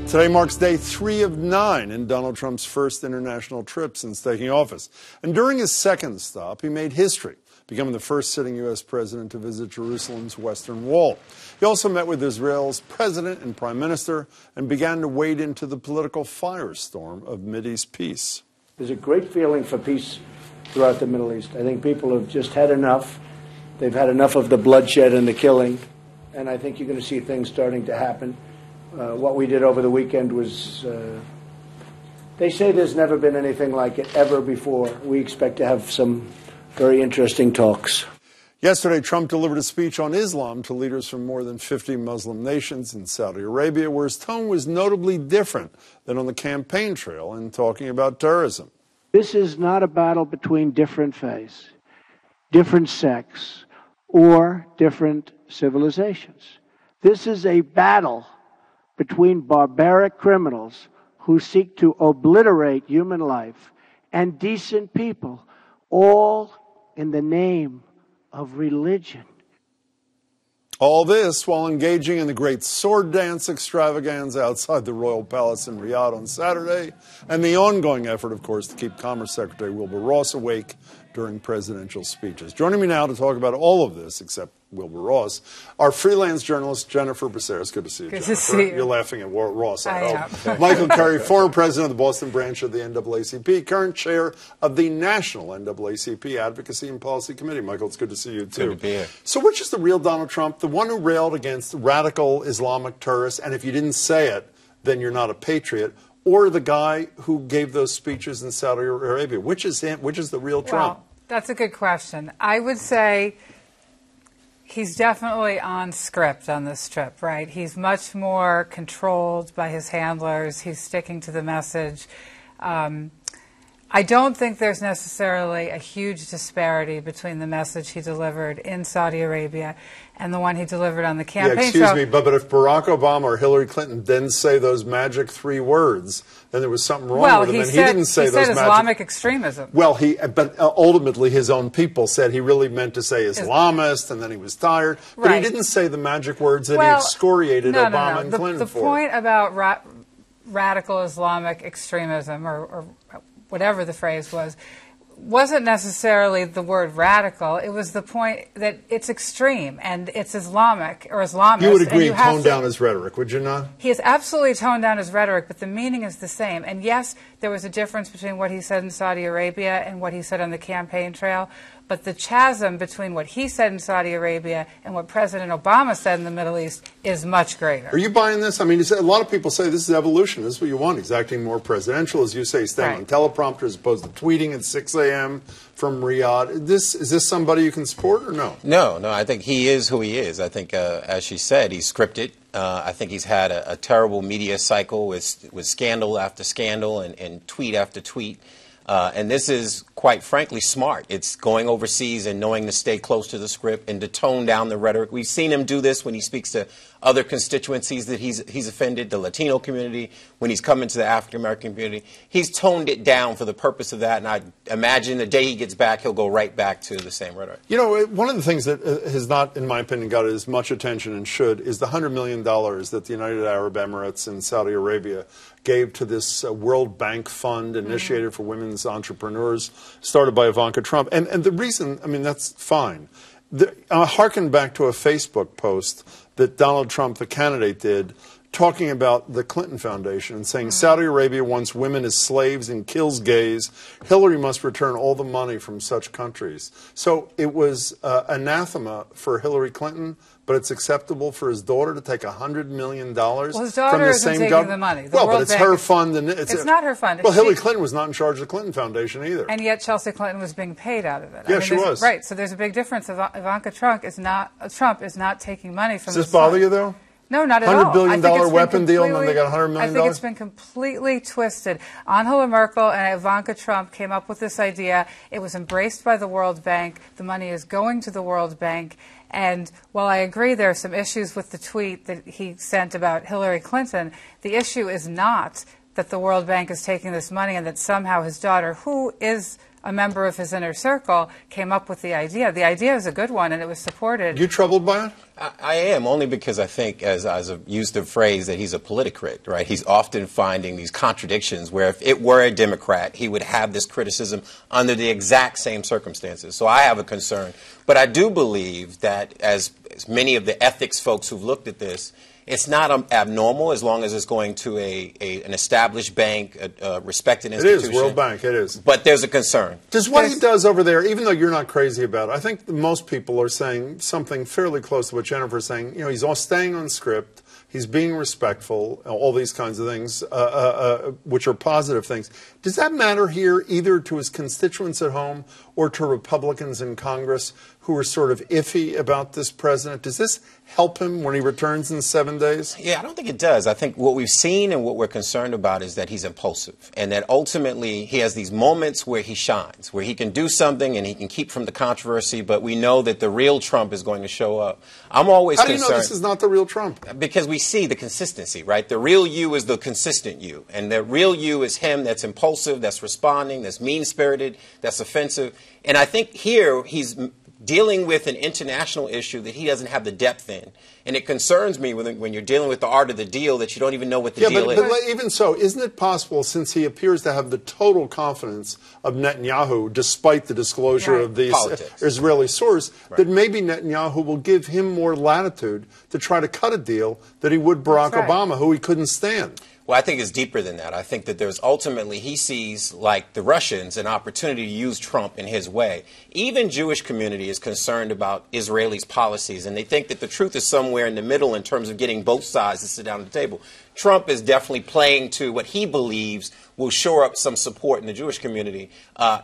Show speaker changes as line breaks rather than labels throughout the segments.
Today marks day 3 of 9 in Donald Trump's first international trip since taking office. And during his second stop, he made history, becoming the first sitting U.S. president to visit Jerusalem's Western Wall. He also met with Israel's president and prime minister and began to wade into the political firestorm of Mideast peace.
There's a great feeling for peace throughout the Middle East. I think people have just had enough. They've had enough of the bloodshed and the killing. And I think you're going to see things starting to happen. What we did over the weekend was, they say there's never been anything like it ever before. We expect to have some very interesting talks.
Yesterday, Trump delivered a speech on Islam to leaders from more than 50 Muslim nations in Saudi Arabia, where his tone was notably different than on the campaign trail in talking about terrorism.
This is not a battle between different faiths, different sects, or different civilizations. This is a battle between barbaric criminals who seek to obliterate human life and decent people, all in the name of religion.
All this while engaging in the great sword dance extravaganza outside the Royal Palace in Riyadh on Saturday, and the ongoing effort, of course, to keep Commerce Secretary Wilbur Ross awake during presidential speeches. Joining me now to talk about all of this, except Wilbur Ross, our freelance journalist Jennifer Braceras. Good to see you,
Good
Jennifer.
to see you.
You're laughing at Ross, I hope.
am.
Michael Carey, former president of the Boston branch of the NAACP, current chair of the National NAACP Advocacy and Policy Committee. Michael, it's good to see you, too.
Good to be here.
So which is the real Donald Trump? The one who railed against radical Islamic terrorists, and if you didn't say it, then you're not a patriot, or the guy who gave those speeches in Saudi Arabia? Which is him? Which is the real Trump?
Well, that's a good question. I would say he's definitely on script on this trip, right? He's much more controlled by his handlers. He's sticking to the message. I don't think there's necessarily a huge disparity between the message he delivered in Saudi Arabia and the one he delivered on the campaign trail.
Excuse me, but if Barack Obama or Hillary Clinton didn't say those magic 3 words, then there was something wrong with him.
He said Islamic
magic
extremism.
Well, but ultimately his own people said he really meant to say Islamist, and then he was tired. But he didn't say the magic words that he excoriated Obama and Clinton for.
The point about radical Islamic extremism, or whatever the phrase was, wasn't necessarily the word radical. It was the point that it's extreme and it's Islamic or Islamist.
You would agree he toned down his rhetoric, would you not?
He has absolutely toned down his rhetoric, but the meaning is the same. And yes, there was a difference between what he said in Saudi Arabia and what he said on the campaign trail. But the chasm between what he said in Saudi Arabia and what President Obama said in the Middle East is much greater.
Are you buying this? I mean, a lot of people say this is evolution. This is what you want. He's acting more presidential, as you say, staying on teleprompter as opposed to tweeting at 6 a.m. from Riyadh. Is this somebody you can support or no?
No. I think he is who he is. I think, as she said, he's scripted. I think he's had a terrible media cycle with scandal after scandal and tweet after tweet. And this is, quite frankly, smart. It's going overseas and knowing to stay close to the script and to tone down the rhetoric. We've seen him do this when he speaks to other constituencies that he's offended, the Latino community, when he's coming to the African-American community. He's toned it down for the purpose of that, and I imagine the day he gets back, he'll go right back to the same rhetoric.
You know, one of the things that has not, in my opinion, got as much attention and should is the $100 million that the United Arab Emirates and Saudi Arabia gave to this World Bank fund initiated for women's entrepreneurs, started by Ivanka Trump. And the reason, I mean, that's fine. Harken back to a Facebook post that Donald Trump, the candidate, did, talking about the Clinton Foundation and saying Saudi Arabia wants women as slaves and kills gays. Hillary must return all the money from such countries. So it was anathema for Hillary Clinton, but it's acceptable for his daughter to take $100 million
well, his daughter
from the
isn't
same
taking
government.
the money.
Well, but it's her fund. And
it's not her fund.
Well, Hillary Clinton was not in charge of the Clinton Foundation either.
And yet Chelsea Clinton was being paid out of it.
Yeah, she was.
Right, so there's a big difference. Ivanka Trump is not taking money from
Does this bother you, though?
No, not at all.
$100 billion weapon deal, and then they got $100 million?
I think it's been completely twisted. Angela Merkel and Ivanka Trump came up with this idea. It was embraced by the World Bank. The money is going to the World Bank. And while I agree there are some issues with the tweet that he sent about Hillary Clinton, the issue is not that the World Bank is taking this money and that somehow his daughter, who is a member of his inner circle came up with the idea. The idea is a good one, and it was supported.
You troubled by it?
I am, only because I think, as I've used the phrase, that he's a politicrat, right? He's often finding these contradictions where if it were a Democrat, he would have this criticism under the exact same circumstances. So I have a concern. But I do believe that, as many of the ethics folks who've looked at this, it's not abnormal as long as it's going to an established bank, a respected institution.
It is, World Bank, it is.
But there's a concern.
Does what he does over there, even though you're not crazy about it, I think most people are saying something fairly close to what Jennifer's saying. You know, he's all staying on script. He's being respectful, all these kinds of things, which are positive things. Does that matter here either to his constituents at home or to Republicans in Congress who are sort of iffy about this president? Does this help him when he returns in 7 days?
Yeah, I don't think it does. I think what we've seen and what we're concerned about is that he's impulsive and that ultimately he has these moments where he shines, where he can do something and he can keep from the controversy, but we know that the real Trump is going to show up. I'm always concerned.
How do you know this is not the real Trump?
Because we see the consistency, right? The real you is the consistent you, and the real you is him that's impulsive, that's responding, that's mean-spirited, that's offensive. And I think here he's dealing with an international issue that he doesn't have the depth in. And it concerns me when you're dealing with the art of the deal that you don't even know what the deal is.
But even so, isn't it possible, since he appears to have the total confidence of Netanyahu, despite the disclosure of these Israeli sources, that maybe Netanyahu will give him more latitude to try to cut a deal that he would Barack Obama, who he couldn't stand?
Well, I think it's deeper than that. I think that there's ultimately, he sees, like the Russians, an opportunity to use Trump in his way. Even Jewish community is concerned about Israelis' policies, and they think that the truth is somewhere in the middle in terms of getting both sides to sit down at the table. Trump is definitely playing to what he believes will shore up some support in the Jewish community.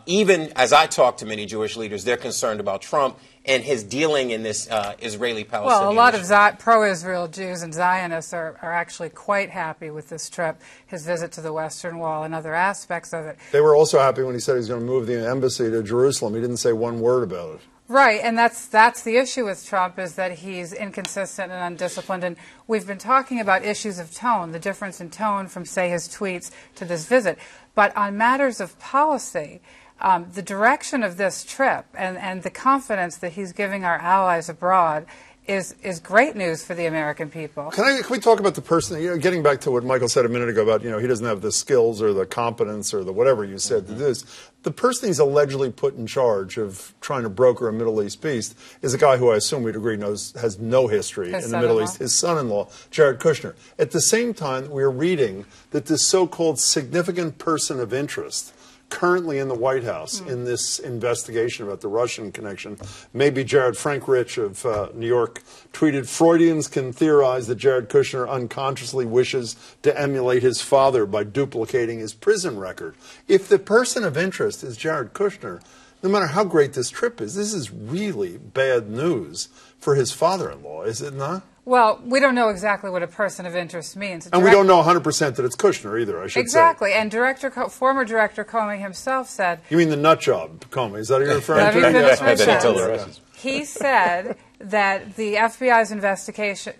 Even as I talk to many Jewish leaders, they're concerned about Trump and his dealing in this Israeli-Palestinian
Well, a lot
issue.
of pro-Israel Jews and Zionists are actually quite happy with this trip, his visit to the Western Wall and other aspects of it.
They were also happy when he said he was going to move the embassy to Jerusalem. He didn't say one word about it.
Right, and that's the issue with Trump, is that he's inconsistent and undisciplined. And we've been talking about issues of tone, the difference in tone from, say, his tweets to this visit. But on matters of policy, the direction of this trip and the confidence that he's giving our allies abroad is great news for the American people.
Can we talk about the person, getting back to what Michael said a minute ago about, he doesn't have the skills or the competence or the whatever you said to do this. The person he's allegedly put in charge of trying to broker a Middle East peace is a guy who I assume we'd agree has no history in the Middle East, his son-in-law, Jared Kushner. At the same time, we're reading that this so-called significant person of interest currently in the White House in this investigation about the Russian connection, maybe Jared. Frank Rich of New York tweeted, Freudians can theorize that Jared Kushner unconsciously wishes to emulate his father by duplicating his prison record. If the person of interest is Jared Kushner, no matter how great this trip is, this is really bad news for his father-in-law, is it not?
Well, we don't know exactly what a person of interest means.
And we don't know 100% that it's Kushner either, I should say.
Exactly. And former Director Comey himself said...
You mean the nut job, Comey? Is that what you're referring to?
He said that the FBI's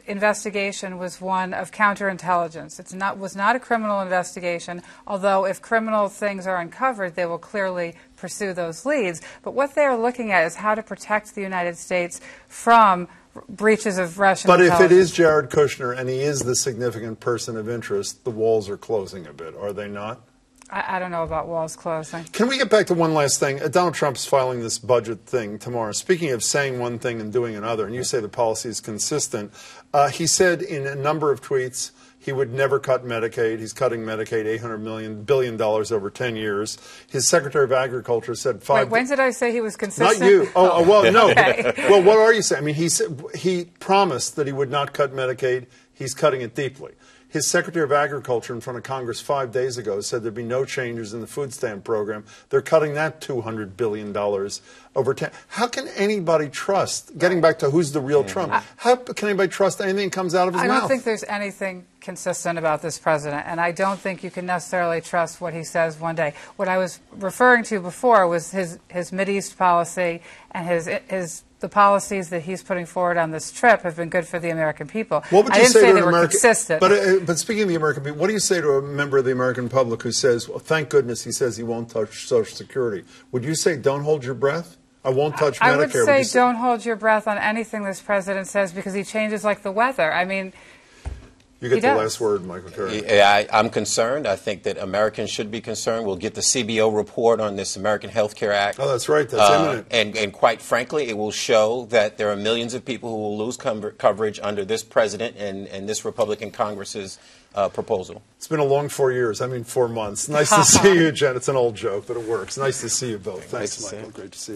investigation was one of counterintelligence. It was not a criminal investigation, although if criminal things are uncovered, they will clearly pursue those leads. But what they are looking at is how to protect the United States from breaches of Russian intelligence.
But if it is Jared Kushner and he is the significant person of interest, the walls are closing a bit, are they not?
I don't know about walls closing.
Can we get back to one last thing? Donald Trump's filing this budget thing tomorrow. Speaking of saying one thing and doing another, and you say the policy is consistent, he said in a number of tweets he would never cut Medicaid. He's cutting Medicaid $800 billion over 10 years. His Secretary of Agriculture said
Wait, when did I say he was consistent?
Not you. Oh, well, no.
Okay.
Well, what are you saying? I mean, he promised that he would not cut Medicaid. He's cutting it deeply. His Secretary of Agriculture in front of Congress 5 days ago said there'd be no changes in the food stamp program. They're cutting that $200 billion over 10. How can anybody trust, getting back to who's the real Trump, how can anybody trust anything that comes out of his mouth?
I don't think there's anything consistent about this president, and I don't think you can necessarily trust what he says one day. What I was referring to before was his Mideast policy and the policies that he's putting forward on this trip have been good for the American people.
What would you
I didn't
say
say
to
they
an
were
American?
consistent.
But speaking of the American people, what do you say to a member of the American public who says, "Well, thank goodness he says he won't touch Social Security"? Would you say, "Don't hold your breath"? I won't touch Medicare.
I would say don't hold your breath on anything this president says because he changes like the weather. I mean,
you get
he
the
does.
last word, Michael Carrier.
I'm concerned. I think that Americans should be concerned. We'll get the CBO report on this American Health Care Act.
Oh, that's right. That's imminent.
And quite frankly, it will show that there are millions of people who will lose coverage under this president and this Republican Congress's proposal.
It's been a long 4 years. I mean, 4 months. Nice to see you, Jen. It's an old joke, but it works. Nice to see you both. Thanks, Michael. Great to see you.